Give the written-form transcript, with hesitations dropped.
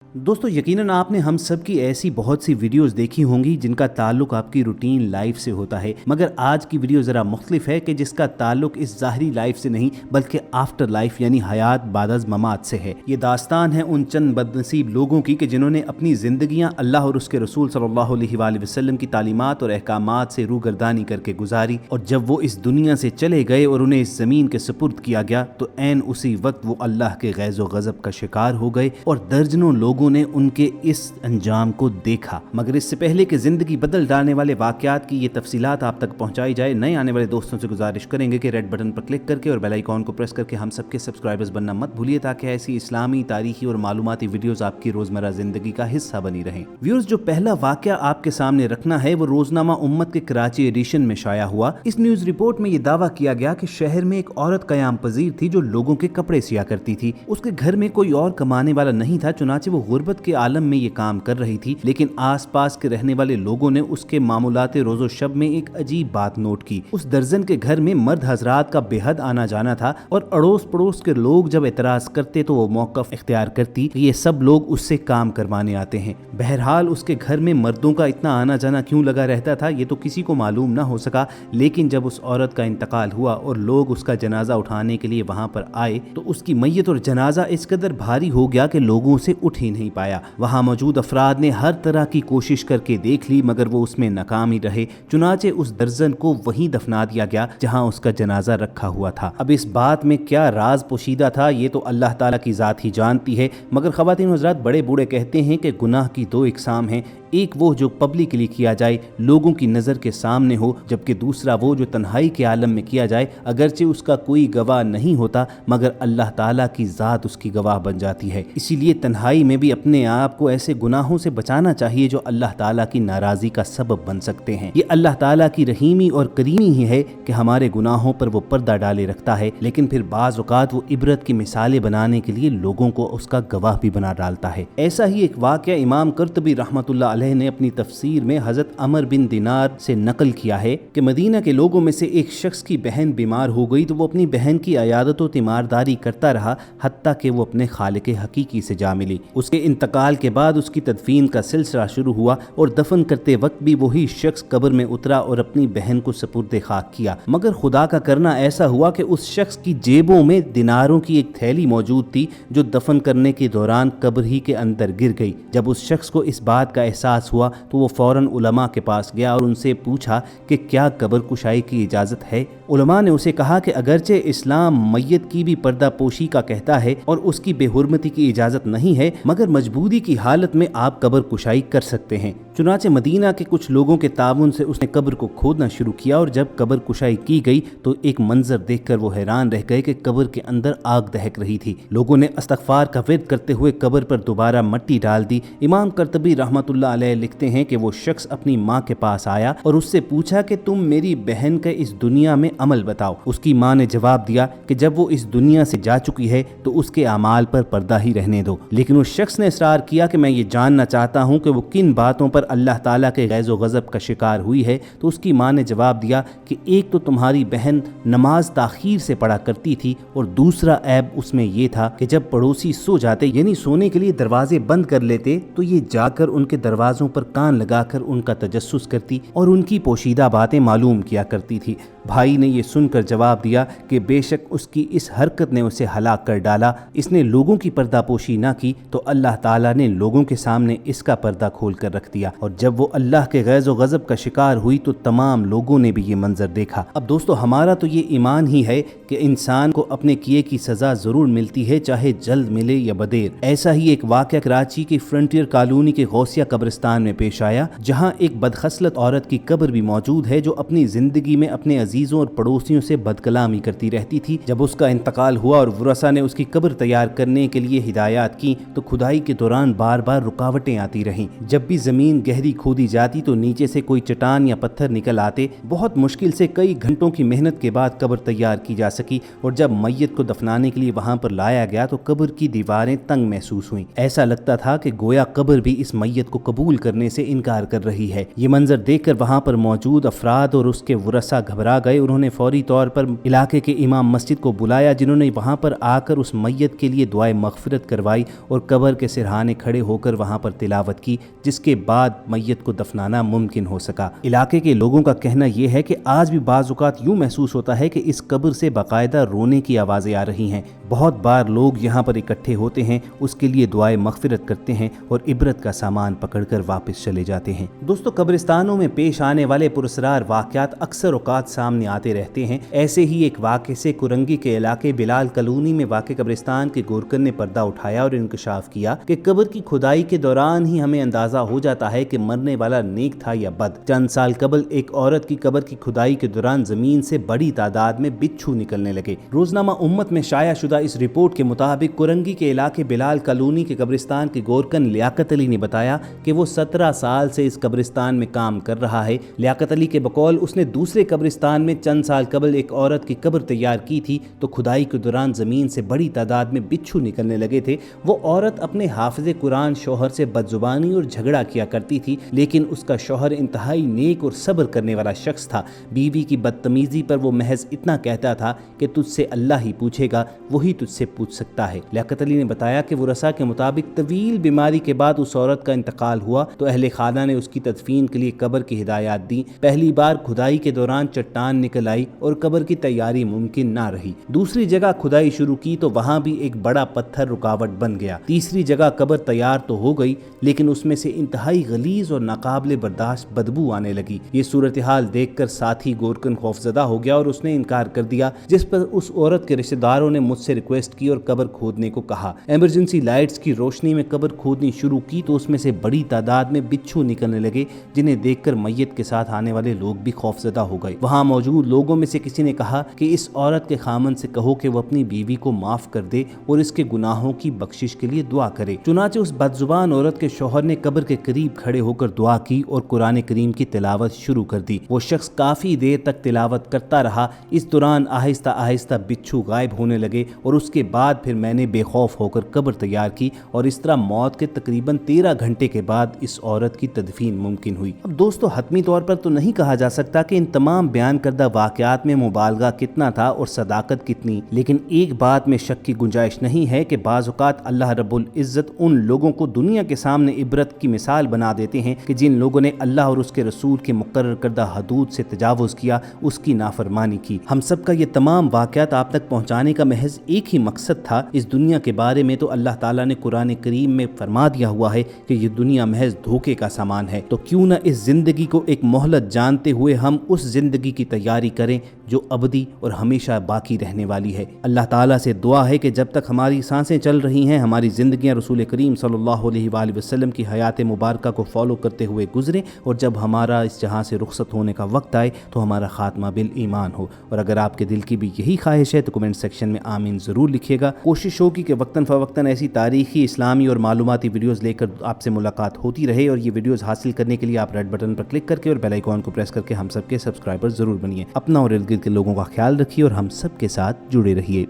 दोस्तों यकीनन आपने हम सब की ऐसी बहुत सी वीडियोस देखी होंगी जिनका ताल्लुक आपकी रूटीन लाइफ से होता है, मगर आज की वीडियो ज़रा मुख्तलिफ है कि जिसका ताल्लुक इस ज़ाहरी लाइफ से नहीं बल्कि आफ्टर लाइफ यानी हयात बादज ममात से है। ये दास्तान है उन चंद बदनसीब लोगों की कि जिन्होंने अपनी ज़िंदगियाँ अल्लाह और उसके रसूल सल्लल्लाहु अलैहि वसल्लम की तालीमात और अहकामात से रूगर्दानी करके गुजारी, और जब वो इस दुनिया से चले गए और उन्हें इस ज़मीन के सुपुर्द किया गया तो ऐन उसी वक्त वो अल्लाह के गैज़ व गज़ब का शिकार हो गए और दर्जनों लोगों ने उनके इस अंजाम को देखा। मगर इससे पहले कि जिंदगी बदल डालने वाले वाकयात की ये तफसीलात आप तक पहुंचाई जाए, नए आने वाले दोस्तों से गुजारिश करेंगे कि रेड बटन पर क्लिक करके और बेल आइकॉन को प्रेस करके हम सबके सब्सक्राइबर्स बनना मत भूलिए, ताकि ऐसी इस्लामी, तारीखी और मालूमाती वीडियोस आपकी रोजमर्रा जिंदगी का हिस्सा बनी रहें। व्यूअर्स, जो पहला वाकया आपके सामने रखना है वो रोजनामा उम्मत के कराची एडिशन में शाया हुआ। इस न्यूज रिपोर्ट में ये दावा किया गया कि शहर में एक औरत कयाम पजीर थी जो लोगों के कपड़े सिया करती थी। उसके घर में कोई और कमाने वाला नहीं था, चुनाचे वो गुर्बत के आलम में ये काम कर रही थी। लेकिन आसपास के रहने वाले लोगों ने उसके मामूलाते रोजो शब में एक अजीब बात नोट की। उस दर्जन के घर में मर्द हजरात का बेहद आना जाना था और अड़ोस पड़ोस के लोग जब एतराज करते तो वो मौकफ इख्तियार करती कि ये सब लोग उससे काम करवाने आते हैं। बहरहाल उसके घर में मर्दों का इतना आना जाना क्यों लगा रहता था ये तो किसी को मालूम ना हो सका। लेकिन जब उस औरत का इंतकाल हुआ और लोग उसका जनाजा उठाने के लिए वहां पर आए तो उसकी मैयत और जनाजा इस कदर भारी हो गया कि लोगों से उठ ही नहीं पाया। वहां मौजूद अफराद ने हर तरह की कोशिश करके देख ली, मगर वो उसमें नाकाम ही रहे। चुनाचे उस दर्जन को वहीं दफना दिया गया जहां उसका जनाजा रखा हुआ था। अब इस बात में क्या राज पोशीदा था ये तो अल्लाह ताला की जात ही जानती है, मगर ख़वातीन हज़रात, बड़े बूढ़े कहते हैं कि गुनाह की दो इकसाम हैं। एक वो जो पब्लिकली किया जाए, लोगों की नज़र के सामने हो, जबकि दूसरा वो जो तन्हाई के आलम में किया जाए, अगरचे उसका कोई गवाह नहीं होता मगर अल्लाह ताला की ज़ात उसकी गवाह बन जाती है। इसीलिए तन्हाई में भी अपने आप को ऐसे गुनाहों से बचाना चाहिए जो अल्लाह ताला की नाराज़ी का सबब बन सकते हैं। ये अल्लाह ताला की रहीमी और करीमी ही है कि हमारे गुनाहों पर वो पर्दा डाले रखता है, लेकिन फिर बाज़ औक़ात वो इबरत की मिसालें बनाने के लिए लोगों को उसका गवाह भी बना डालता है। ऐसा ही एक वाक़या इमाम कुर्तुबी रहमतुल्लाह अलैह ने अपनी तफसीर में हज़रत अमर बिन दिनार से नकल किया है कि मदीना के लोगों में से एक शख्स की बहन बीमार हो गई तो वो अपनी बहन की अयादत व तीमारदारी करता रहा हत्ता कि वो अपने खालिक हकीकी से जा मिली। उसके इंतकाल के बाद उसकी तदफीन का सिलसिला शुरू हुआ और दफन करते वक्त भी वही शख्स कब्र में उतरा और अपनी बहन को सपुर्दे खाक किया। मगर खुदा का करना ऐसा हुआ कि उस शख्स की जेबों में दिनारों की एक थैली मौजूद थी जो दफन करने के दौरान कब्र ही के अंदर गिर गई। जब उस शख्स को इस बात का एहसास हुआ तो वो फौरन उलमा के पास गया और उनसे पूछा कि क्या कब्र कुशाई की इजाज़त है। उलमा ने उसे कहा कि अगरचे इस्लाम मैयत की भी पर्दा पोशी का कहता है और उसकी बेहुरमती की इजाज़त नहीं है, मगर मजबूरी की हालत में आप कब्र कुशाई कर सकते हैं। चुनाचे मदीना के कुछ लोगों के ताउन से उसने कब्र को खोदना शुरू किया और जब कब्र कुशाई की गई तो एक मंजर देखकर वो हैरान रह गए कि कब्र के अंदर आग दहक रही थी। लोगों ने इस्तग़फ़ार का विर्द करते हुए कब्र पर दोबारा मट्टी डाल दी। इमाम कुर्तुबी रहमतुल्लाह अलैह लिखते हैं कि वो शख्स अपनी माँ के पास आया और उससे पूछा कि तुम मेरी बहन का इस दुनिया में अमल बताओ। उसकी माँ ने जवाब दिया कि जब वो इस दुनिया से जा चुकी है तो उसके अमाल पर पर्दा ही रहने दो। लेकिन उस शख्स ने इसरार किया कि मैं ये जानना चाहता हूँ कि वो किन बातों पर अल्लाह ताला के गैज़ व गज़ब का शिकार हुई है। तो उसकी माँ ने जवाब दिया कि एक तो तुम्हारी बहन नमाज ताखीर से पढ़ा करती थी और दूसरा ऐब उसमें ये था कि जब पड़ोसी सो जाते यानी सोने के लिए दरवाजे बंद कर लेते तो ये जाकर उनके दरवाजों पर कान लगाकर उनका तजस्सुस करती और उनकी पोशीदा बातें मालूम किया करती थी। भाई ने ये सुनकर जवाब दिया कि बेशक उसकी इस हरकत ने उसे हलाक कर डाला। इसने लोगों की पर्दापोशी ना की तो अल्लाह ताला ने लोगों के सामने इसका पर्दा खोल कर रख दिया, और जब वो अल्लाह के गैज़ व गज़ब का शिकार हुई तो तमाम लोगों ने भी ये मंजर देखा। अब दोस्तों, हमारा तो ये ईमान ही है कि इंसान को अपने किए की सज़ा ज़रूर मिलती है, चाहे जल्द मिले या बदेर। ऐसा ही एक वाक़या कराची की फ्रंटियर कॉलोनी के गौसिया कब्रिस्तान में पेश आया, जहाँ एक बदखसलत औरत की कब्र भी मौजूद है जो अपनी ज़िंदगी में अपने अजीज़ों और पड़ोसियों से बदकलामी करती रहती थी। जब उसका इंतकाल हुआ और वरसा ने उसकी कब्र तैयार करने के लिए हिदायत की तो खुदाई के दौरान बार बार रुकावटें आती रहीं। जब भी ज़मीन गहरी खोदी जाती तो नीचे से कोई चट्टान या पत्थर निकल आते। बहुत मुश्किल से कई घंटों की मेहनत के बाद कब्र तैयार की जा सकी, और जब मैयत को दफनाने के लिए वहाँ पर लाया गया तो कब्र की दीवारें तंग महसूस हुई। ऐसा लगता था कि गोया कब्र भी इस मैयत को कबूल करने से इनकार कर रही है। ये मंजर देखकर वहाँ पर मौजूद अफराद और उसके वरसा घबरा गए। उन्होंने फौरी तौर पर इलाके के इमाम मस्जिद को बुलाया, जिन्होंने वहाँ पर आकर उस मैयत के लिए दुआए मगफिरत करवाई और कब्र قبر کے سرہانے کھڑے ہوکر وہاں پر تلاوت کی، جس کے بعد میت کو دفنانا ممکن ہو سکا۔ علاقے کے لوگوں کا کہنا یہ ہے کہ آج بھی بعض اوقات یوں محسوس ہوتا ہے کہ اس قبر سے باقاعدہ رونے کی آوازیں آ رہی ہیں۔ بہت بار لوگ یہاں پر اکٹھے ہوتے ہیں، اس کے لیے دعائے مغفرت کرتے ہیں اور عبرت کا سامان پکڑ کر واپس چلے جاتے ہیں۔ دوستو، قبرستانوں میں پیش آنے والے پراسرار واقعات اکثر اوقات سامنے آتے رہتے ہیں۔ ایسے ہی ایک واقعے سے کرنگی کے علاقے بلال کالونی میں واقع قبرستان کے گورکن نے پردہ اٹھایا اور انکشاف کیا کہ قبر کی کھدائی کے دوران ہی ہمیں اندازہ ہو جاتا ہے کہ مرنے والا نیک تھا یا بد۔ چند سال قبل ایک عورت کی قبر کی کھدائی کے دوران زمین سے بڑی تعداد میں بچھو نکلنے لگے۔ روزنامہ امت میں شائع شدہ اس رپورٹ کے مطابق کرنگی کے علاقے بلال کالونی کے قبرستان کے گورکن لیاقت علی نے بتایا کہ وہ 17 سال سے اس قبرستان میں کام کر رہا ہے۔ لیاقت علی کے بقول اس نے دوسرے قبرستان میں چند سال قبل ایک عورت کی قبر تیار کی تھی تو کھدائی کے دوران زمین سے بڑی تعداد میں بچھو نکلنے لگے تھے۔ وہ عورت اپنے حافظ قرآن شوہر سے بدزبانی اور جھگڑا کیا کرتی تھی، لیکن اس کا شوہر انتہائی نیک اور صبر کرنے والا شخص تھا۔ بیوی کی بدتمیزی پر وہ محض اتنا کہتا تھا کہ تجھ سے اللہ ہی پوچھے گا، وہی تجھ سے پوچھ سکتا ہے۔ لیاقت علی نے بتایا کہ ورثاء کے مطابق طویل بیماری کے بعد اس عورت کا انتقال ہوا تو اہل خانہ نے اس کی تدفین کے لیے قبر کی ہدایات دی۔ پہلی بار کھدائی کے دوران چٹان نکل آئی اور قبر کی تیاری ممکن نہ رہی۔ دوسری جگہ کھدائی شروع کی تو وہاں بھی ایک بڑا پتھر رکاوٹ بن گیا۔ تیسری جگہ قبر تیار تو ہو گئی لیکن اس میں سے انتہائی غلیظ اور ناقابل برداشت بدبو آنے لگی۔ یہ صورتحال دیکھ کر ساتھی گورکن خوفزدہ ہو گیا اور اس نے انکار کر دیا، جس پر اس عورت کے رشتہ داروں نے مجھ سے ریکویسٹ کی اور قبر کھودنے کو کہا۔ ایمرجنسی لائٹس کی روشنی میں قبر کھودنی شروع کی تو اس میں سے بڑی تعداد میں بچھو نکلنے لگے، جنہیں دیکھ کر میت کے ساتھ آنے والے لوگ بھی خوفزدہ ہو گئے۔ وہاں موجود لوگوں میں سے کسی نے کہا کہ اس عورت کے خامن سے کہو کہ وہ اپنی بیوی کو معاف کر دے اور اس کے گناہوں کی بخشش کے لیے دعا کرے۔ چنانچہ اس بدزبان عورت کے شوہر نے قبر کے قریب کھڑے ہو کر دعا کی اور قرآن کریم کی تلاوت شروع کر دی۔ وہ شخص کافی دیر تک تلاوت کرتا رہا۔ اس دوران آہستہ آہستہ بچھو غائب ہونے لگے اور اس کے بعد پھر میں نے بے خوف ہو کر قبر تیار کی اور اس طرح موت کے تقریباً 13 گھنٹے کے بعد اس عورت کی تدفین ممکن ہوئی۔ اب دوستو، حتمی طور پر تو نہیں کہا جا سکتا کہ ان تمام بیان کردہ واقعات میں مبالغہ کتنا تھا اور صداقت کتنی، لیکن ایک بات میں شک کی گنجائش نہیں ہے کہ بعض اوقات اللہ رب العزت ان لوگوں کو دنیا کے سامنے عبرت کی مثال بنا دیتے ہیں کہ جن لوگوں نے اللہ اور اس کے رسول کے مقرر کردہ حدود سے تجاوز کیا، اس کی نافرمانی کی۔ ہم سب کا یہ تمام واقعات آپ تک پہنچانے کا محض ایک ہی مقصد تھا۔ اس دنیا کے بارے میں تو اللہ تعالیٰ نے قرآن کریم میں فرما دیا ہوا ہے کہ یہ دنیا محض دھوکے کا سامان ہے، تو کیوں نہ اس زندگی کو ایک مہلت جانتے ہوئے ہم اس زندگی کی تیاری کریں جو ابدی اور ہمیشہ باقی رہنے والی ہے۔ اللہ تعالیٰ سے دعا ہے کہ جب تک ہماری سانسیں چل رہی ہیں ہماری زندگیاں رسول کریم صلی اللہ علیہ وآلہ وسلم کی حیات مبارکہ کو فالو کرتے ہوئے گزریں، اور جب ہمارا اس جہاں سے رخصت ہونے کا وقت آئے تو ہمارا خاتمہ بالایمان ہو۔ اور اگر آپ کے دل کی بھی یہی خواہش ہے تو کمنٹ سیکشن میں آمین ضرور لکھیے گا۔ کوشش ہوگی کہ وقتاً فوقتاً ایسی تاریخی، اسلامی اور معلوماتی ویڈیوز لے کر آپ سے ملاقات ہوتی رہے، اور یہ ویڈیوز حاصل کرنے کے لیے آپ ریڈ بٹن پر کلک کر کے اور بیل آئیکن کو پریس کر کے ہم سب کے سبسکرائبر ضرور بنیے۔ اپنا اور ارد گرد کے لوگوں کا خیال رکھیے اور ہم سب کے ساتھ جڑے رہیے۔